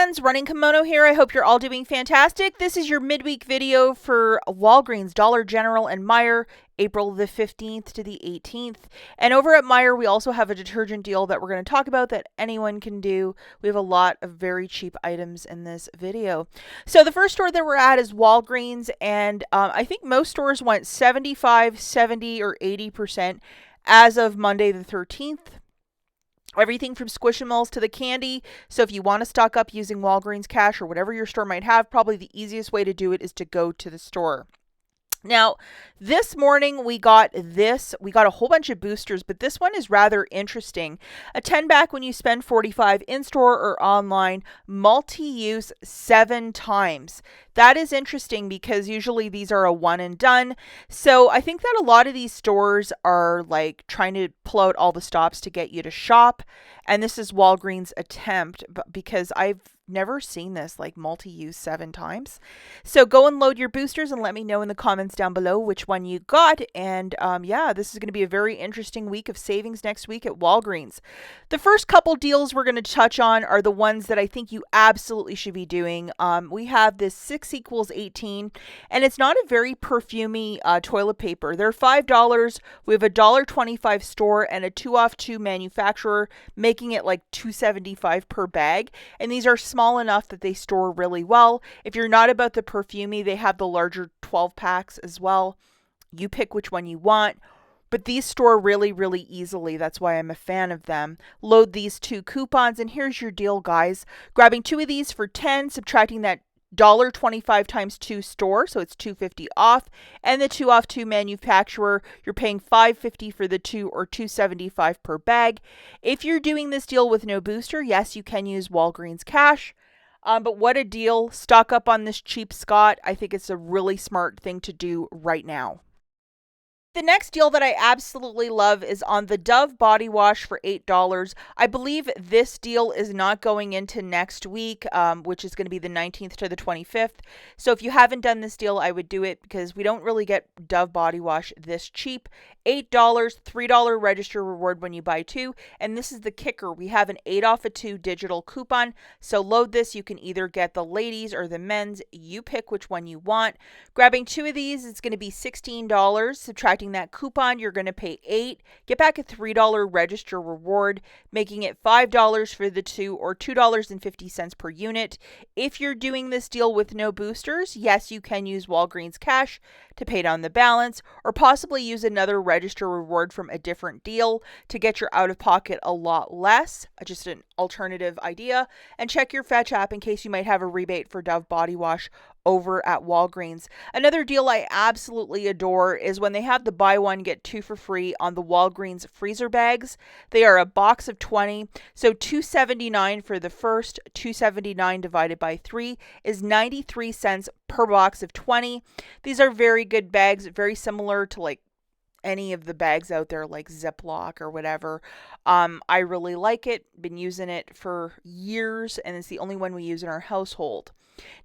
friends, Running Kimono here. I hope you're all doing fantastic. This is your midweek video for Walgreens, Dollar General, and Meijer, April the 15th to the 18th. And over at Meijer, we also have a detergent deal that we're going to talk about that anyone can do. We have a lot of very cheap items in this video. So the first store that we're at is Walgreens, and I think most stores went 75, 70, or 80% as of Monday the 13th. Everything from Squishmallows to the candy. So if you want to stock up using Walgreens cash or whatever your store might have, probably the easiest way to do it is to go to the store. Now, this morning we got a whole bunch of boosters, but this one is rather interesting. A 10 back when you spend 45 in-store or online, multi-use 7 times. That is interesting because usually these are a one and done. So I think that a lot of these stores are like trying to pull out all the stops to get you to shop. And this is Walgreens' attempt, because I've never seen this, like multi-use 7 times. So go and load your boosters and let me know in the comments down below which one you got. And yeah, this is going to be a very interesting week of savings next week at Walgreens. The first couple deals we're going to touch on are the ones that I think you absolutely should be doing. We have this 6 equals 18, and it's not a very perfumey toilet paper. They're $5. We have a $1.25 store and a 2 off 2 manufacturer, making it like $2.75 per bag. And these are small enough that they store really well. If you're not about the perfumey, they have the larger 12 packs as well. You pick which one you want, but these store really, really easily. That's why I'm a fan of them. Load these 2 coupons, and here's your deal, guys. Grabbing 2 of these for $10, subtracting that $1.25 times 2 store, so it's $2.50 off, and the 2 off 2 manufacturer, you're paying $5.50 for the 2 or $2.75 per bag. If you're doing this deal with no booster, yes, you can use Walgreens cash. But what a deal. Stock up on this cheap Scott. I think it's a really smart thing to do right now. The next deal that I absolutely love is on the Dove body wash for $8. I believe this deal is not going into next week, which is going to be the 19th to the 25th. So if you haven't done this deal, I would do it because we don't really get Dove body wash this cheap. $8, $3 register reward when you buy 2. And this is the kicker. We have an 8 off of 2 digital coupon. So load this. You can either get the ladies or the men's. You pick which one you want. Grabbing 2 of these, it's going to be $16. Subtracting that coupon, you're going to pay $8. Get back a $3 register reward, making it $5 for the 2 or $2.50 per unit. If you're doing this deal with no boosters, yes, you can use Walgreens cash to pay down the balance, or possibly use another register reward from a different deal to get your out of pocket a lot less. Just an alternative idea. And check your Fetch app in case you might have a rebate for Dove body wash over at Walgreens. Another deal I absolutely adore is when they have the buy one get 2 for free on the Walgreens freezer bags. They are a box of 20, so $2.79 for the first. $2.79 divided by 3 is 93 cents per box of 20. These are very good bags, very similar to like any of the bags out there like Ziploc or whatever. I really like it. Been using it for years, and it's the only one we use in our household.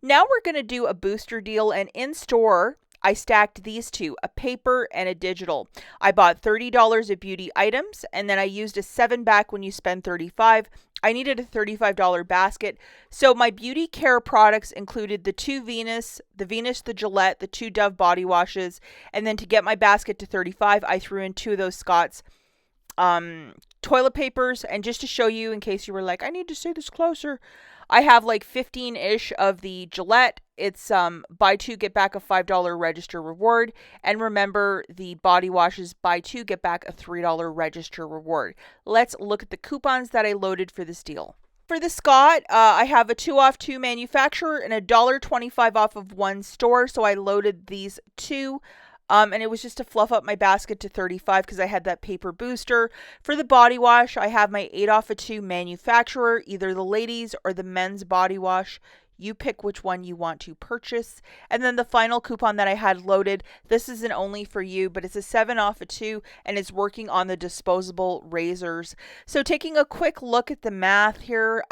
Now we're going to do a booster deal, and in store I stacked these 2, a paper and a digital. I bought $30 of beauty items, and then I used a 7 back when you spend $35. I needed a $35 basket. So my beauty care products included the 2 Venus, the Gillette, the 2 Dove body washes, and then to get my basket to $35, I threw in 2 of those Scott's toilet papers. And just to show you, in case you were like, I need to see this closer, I have like 15-ish of the Gillette. It's buy 2, get back a $5 register reward. And remember, the body washes, buy 2, get back a $3 register reward. Let's look at the coupons that I loaded for this deal. For the Scott, I have a 2 off 2 manufacturer and a $1.25 off of 1 store. So I loaded these 2. And it was just to fluff up my basket to $35 because I had that paper booster. For the body wash, I have my 8 off of 2 manufacturer, either the ladies or the men's body wash. You pick which one you want to purchase. And then the final coupon that I had loaded, this isn't only for you, but it's a 7 off of 2, and it's working on the disposable razors. So taking a quick look at the math here,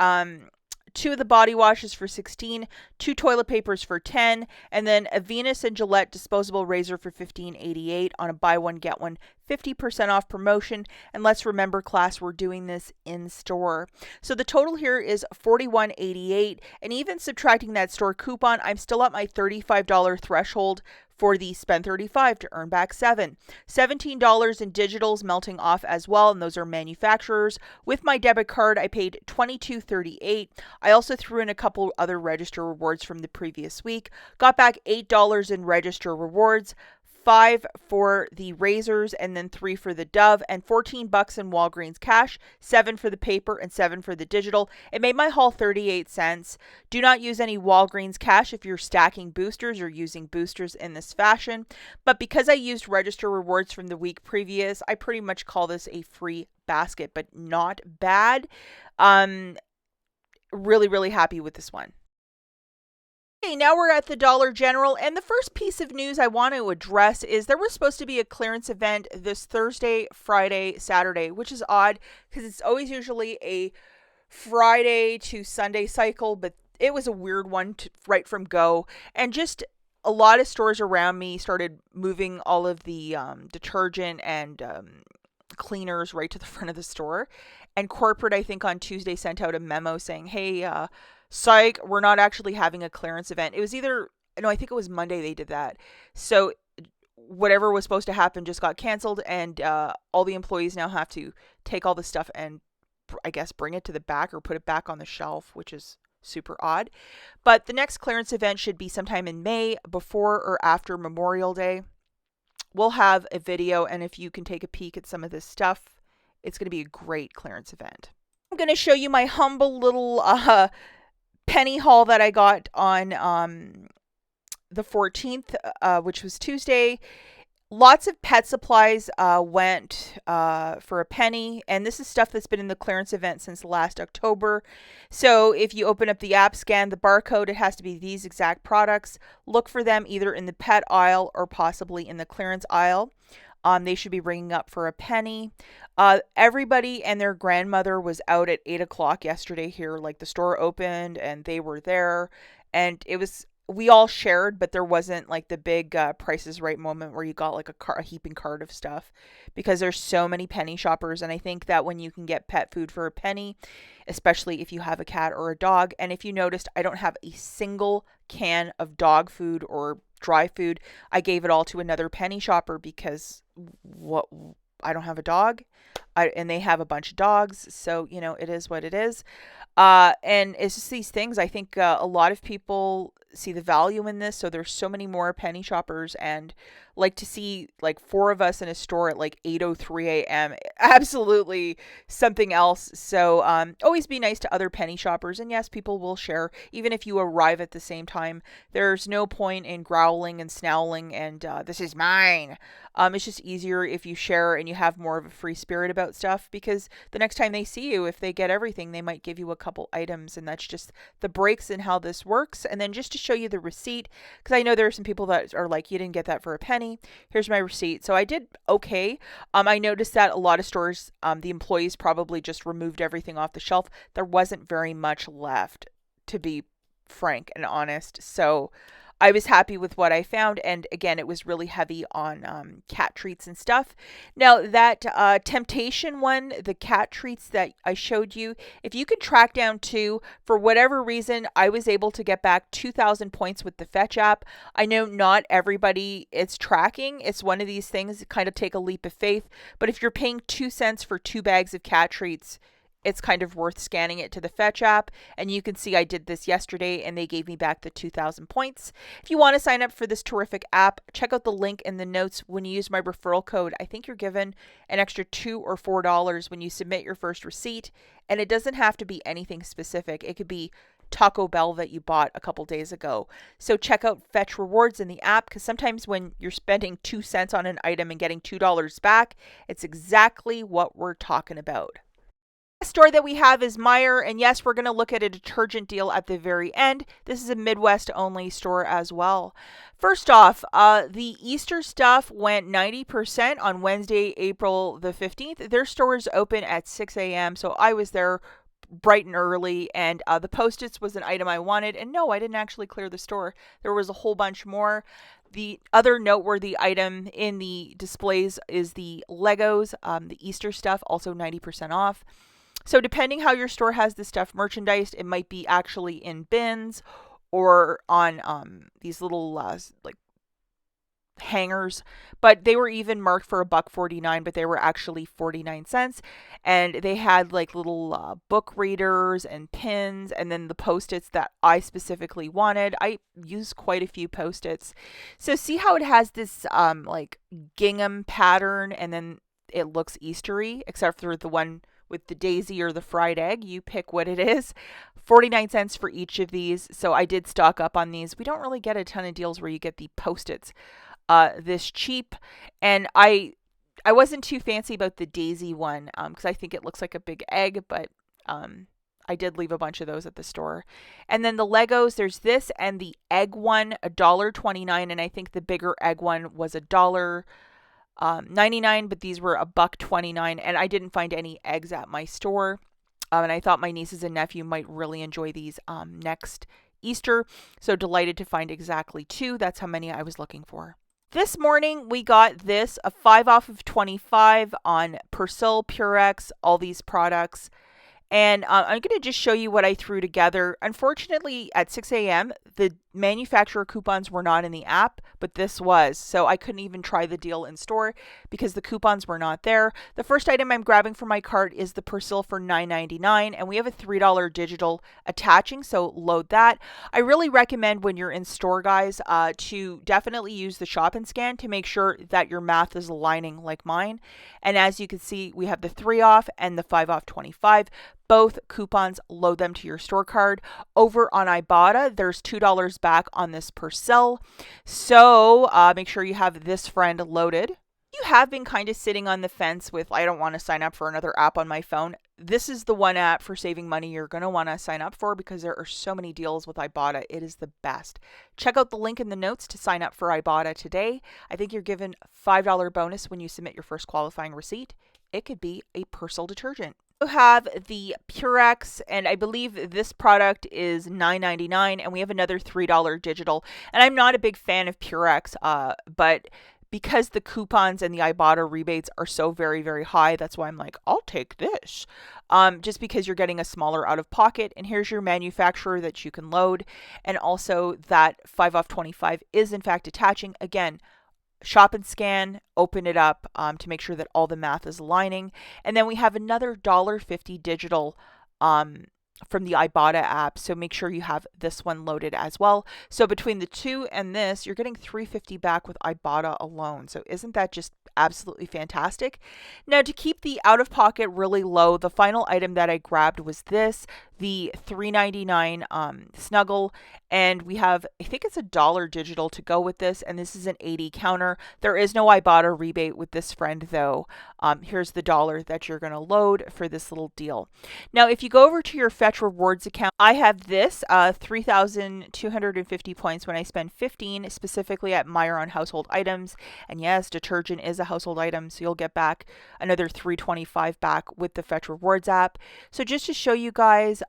2 of the body washes for $16, 2 toilet papers for $10, and then a Venus and Gillette disposable razor for $15.88 on a buy one get one 50% off promotion. And let's remember, class, we're doing this in store. So the total here is $41.88, and even subtracting that store coupon, I'm still at my $35 threshold for the spend 35 to earn back 7. $17 in digitals melting off as well, and those are manufacturers. With my debit card, I paid $22.38. I also threw in a couple other register rewards from the previous week. Got back $8 in register rewards, 5 for the razors, and then 3 for the Dove, and $14 in Walgreens cash, 7 for the paper, and 7 for the digital. It made my haul 38 cents. Do not use any Walgreens cash if you're stacking boosters or using boosters in this fashion. But because I used register rewards from the week previous, I pretty much call this a free basket, but not bad. Really, really happy with this one. Okay, now we're at the Dollar General, and the first piece of news I want to address is there was supposed to be a clearance event this Thursday, Friday, Saturday, which is odd because it's always usually a Friday to Sunday cycle, but it was a weird one right from go. And just a lot of stores around me started moving all of the detergent and cleaners right to the front of the store. And corporate, I think on Tuesday, sent out a memo saying, hey, psych, we're not actually having a clearance event. It was I think it was Monday they did that. So whatever was supposed to happen just got canceled, and all the employees now have to take all the stuff and I guess bring it to the back or put it back on the shelf, which is super odd. But the next clearance event should be sometime in May, before or after Memorial Day. We'll have a video, and if you can take a peek at some of this stuff, it's going to be a great clearance event. I'm going to show you my humble little penny haul that I got on the 14th, which was Tuesday. Lots of pet supplies went for a penny, and this is stuff that's been in the clearance event since last October. So if you open up the app, scan the barcode, it has to be these exact products. Look for them either in the pet aisle or possibly in the clearance aisle. They should be ringing up for a penny. Everybody and their grandmother was out at 8 o'clock yesterday here. Like, the store opened and they were there, and we all shared, but there wasn't like the big Price is Right moment where you got like a heaping cart of stuff, because there's so many penny shoppers. And I think that when you can get pet food for a penny, especially if you have a cat or a dog, and if you noticed, I don't have a single can of dog food or dry food. I gave it all to another penny shopper because I don't have a dog, and they have a bunch of dogs, so it is what it is. And it's just these things. I think a lot of people see the value in this, so there's so many more penny shoppers, and like to see like 4 of us in a store at like 8:03 a.m. absolutely something else. So always be nice to other penny shoppers, and yes, people will share even if you arrive at the same time. There's no point in growling and snowling and this is mine. It's just easier if you share and you have more of a free spirit about stuff, because the next time they see you, if they get everything, they might give you a couple items, and that's just the breaks in how this works. And then just to show you the receipt, because I know there are some people that are like, you didn't get that for a penny. Here's my receipt. So I did okay. I noticed that a lot of stores, the employees probably just removed everything off the shelf. There wasn't very much left, to be frank and honest. So I was happy with what I found, and again, it was really heavy on cat treats and stuff. Now, that Temptation one, the cat treats that I showed you, if you can track down for whatever reason, I was able to get back 2,000 points with the Fetch app. I know not everybody it's tracking. It's one of these things that kind of take a leap of faith, but if you're paying 2 cents for 2 bags of cat treats, it's kind of worth scanning it to the Fetch app. And you can see I did this yesterday and they gave me back the 2,000 points. If you want to sign up for this terrific app, check out the link in the notes. When you use my referral code, I think you're given an extra $2 or $4 when you submit your first receipt. And it doesn't have to be anything specific. It could be Taco Bell that you bought a couple days ago. So check out Fetch Rewards in the app, because sometimes when you're spending 2 cents on an item and getting $2 back, it's exactly what we're talking about. Store that we have is Meijer, and yes, we're going to look at a detergent deal at the very end. This is a Midwest only store as well. First off, the Easter stuff went 90% on Wednesday, April the 15th. Their store is open at 6 a.m., so I was there bright and early, and the Post-its was an item I wanted. And no, I didn't actually clear the store. There was a whole bunch more. The other noteworthy item in the displays is the Legos, the Easter stuff, also 90% off. So depending how your store has this stuff merchandised, it might be actually in bins or on these little like hangers, but they were even marked for $1.49, but they were actually 49 cents. And they had like little book readers and pins, and then the Post-its that I specifically wanted. I used quite a few Post-its. So see how it has this like gingham pattern, and then it looks Eastery, except for the one with the daisy or the fried egg. You pick what it is. 49 cents for each of these. So I did stock up on these. We don't really get a ton of deals where you get the Post-its this cheap, and I wasn't too fancy about the daisy one because I think it looks like a big egg, but I did leave a bunch of those at the store. And then the Legos, there's this and the egg one, $1.29, and I think the bigger egg one was $1.99, but these were $1.29, and I didn't find any eggs at my store. And I thought my nieces and nephew might really enjoy these next Easter, so delighted to find exactly 2. That's how many I was looking for. This morning, we got this, a 5 off of 25 on Persil, Purex, all these products. And I'm going to just show you what I threw together. Unfortunately, at 6 a.m., the manufacturer coupons were not in the app, but this was. So I couldn't even try the deal in store because the coupons were not there. The first item I'm grabbing from my cart is the Persil for $9.99, and we have a $3 digital attaching, so load that. I really recommend when you're in store, guys, to definitely use the shop and scan to make sure that your math is aligning like mine. And as you can see, we have the 3 off and the 5 off 25. Both coupons, load them to your store card. Over on IBOTTA, there's $2 back on this Persil. So make sure you have this friend loaded. You have been kind of sitting on the fence with, I don't want to sign up for another app on my phone. This is the one app for saving money you're going to want to sign up for because there are so many deals with IBOTTA. It is the best. Check out the link in the notes to sign up for IBOTTA today. I think you're given a $5 bonus when you submit your first qualifying receipt. It could be a Persil detergent. Have the Purex, and I believe this product is $9.99, and we have another $3 digital. And I'm not a big fan of Purex, but because the coupons and the IBOTTA rebates are so very, very high, that's why I'm like, I'll take this. Just because you're getting a smaller out of pocket, and here's your manufacturer that you can load, and also that 5 off 25 is in fact attaching. Again, shop and scan, open it up to make sure that all the math is aligning. And then we have another $1.50 digital from the IBOTTA app. So make sure you have this one loaded as well. So between the 2 and this, you're getting $3.50 back with IBOTTA alone. So isn't that just absolutely fantastic? Now, to keep the out of pocket really low, the final item that I grabbed was this, the $3.99 Snuggle, and we have, I think it's $1 digital to go with this, and this is an 80 counter. There is no IBOTTA rebate with this friend though. Here's the $1 that you're going to load for this little deal. Now, if you go over to your Fetch Rewards account, I have this 3,250 points when I spend 15 specifically at Meijer on household items, and yes, detergent is a household item, so you'll get back another $3.25 back with the Fetch Rewards app. So just to show you guys,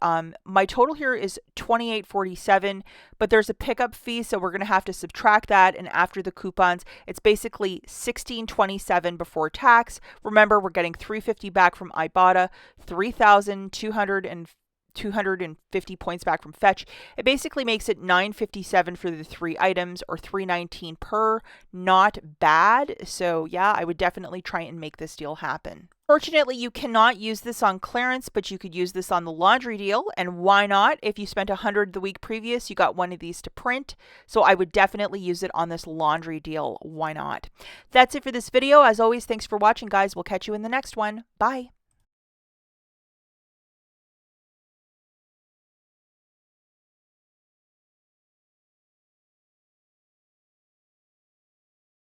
my total here is $28.47, but there's a pickup fee, so we're going to have to subtract that, and after the coupons, it's basically $16.27 before tax. Remember, we're getting $3.50 back from IBOTTA, 3,250 points back from Fetch. It basically makes it $9.57 for the 3 items, or $3.19 per. Not bad. So yeah, I would definitely try and make this deal happen. Fortunately, you cannot use this on clearance, but you could use this on the laundry deal. And why not? If you spent $100 the week previous, you got one of these to print. So I would definitely use it on this laundry deal. Why not? That's it for this video. As always, thanks for watching, guys. We'll catch you in the next one. Bye.